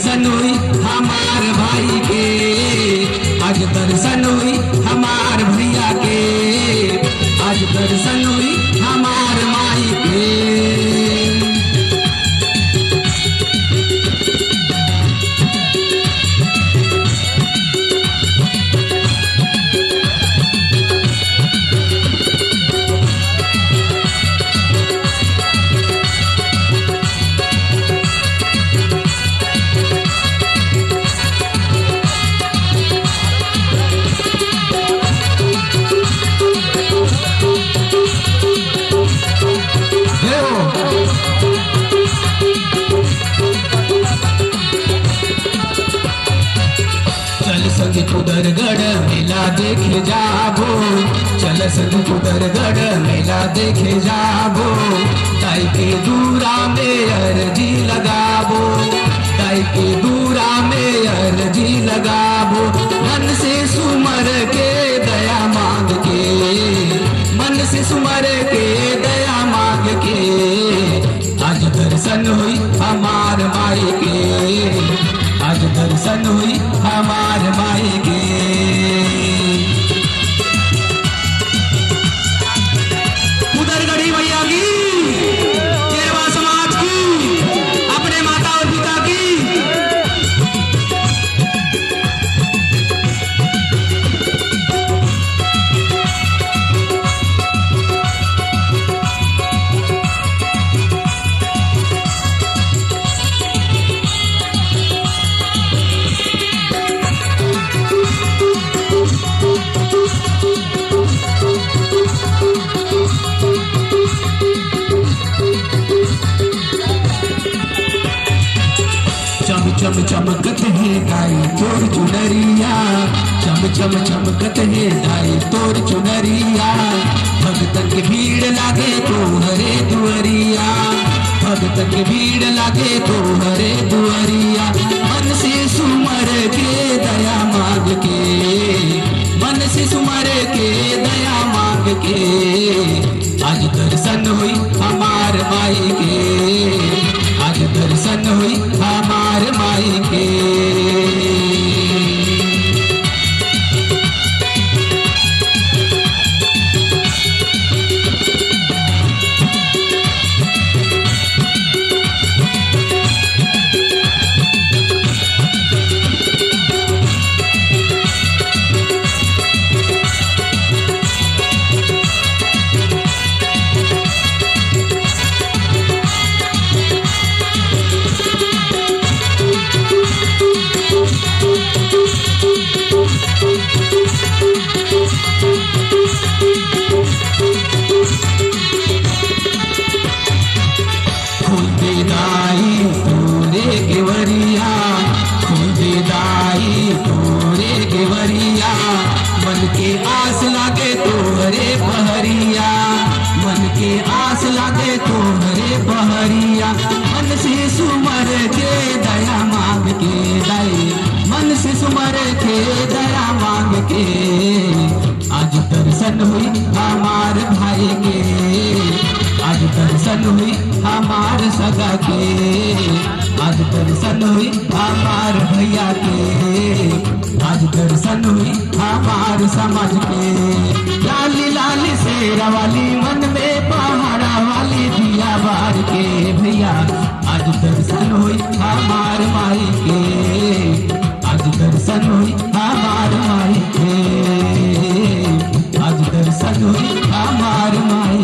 दर्शन हुई हमार भाई के, आज दर्शन हुई हमार भैया के, आज दर्शन हुई हमार माई के। चल संग कुदरगढ़ मेला देखे जाबो, चल संग कुदरगढ़ मेला देखे जाबो, ताई के दूरा में अर्जी लगाबो, ताई के दूरा में अर्जी लगाबो, मन से सुमर के दया मांग के, मन से सुमर के दया मांग के, आज दर्शन हुई हमार माई के, आज दर्शन हुई हमार माई के। कुदरगढ़ी भैया की, केरवा समाज की, अपने माता और पिता की। चम चम चमकत है गाई तोर चुनरिया, चम चम चमकत है गाई तोर चुनरिया, भगतन के भीड़ लागे तोहरे दुअरिया, भगतन के भीड़ लागे तोहरे दुअरिया, मन से सुमर के दया मांग के, मन से सुमर के दया मांग के, आज दर्शन हुई हमार माई के, आज दर्शन हुई हमार माई के। दाई तोरे केवरिया, खुदे दाई तोरे केवरिया, मन के आस लागे तोहरे बहरिया, मन के आस लागे तोहरे बहरिया, मन से सुमर के दया मांग के दाई, मन से सुमर के दया मांग के, आज दर्शन हुई हमार भाई के, आज दर्शन हुई हमार सगा के, आज दर्शन हुई हमार भैया के, आज दर्शन हुई हमार समाज के। लाली लाली शेरा वाली मन में पहाड़ा वाली दिया बार के भैया, आज दर्शन हुई हमार माई के, आज दर्शन हुई हमार माई के, आज दर्शन हुई हमार माई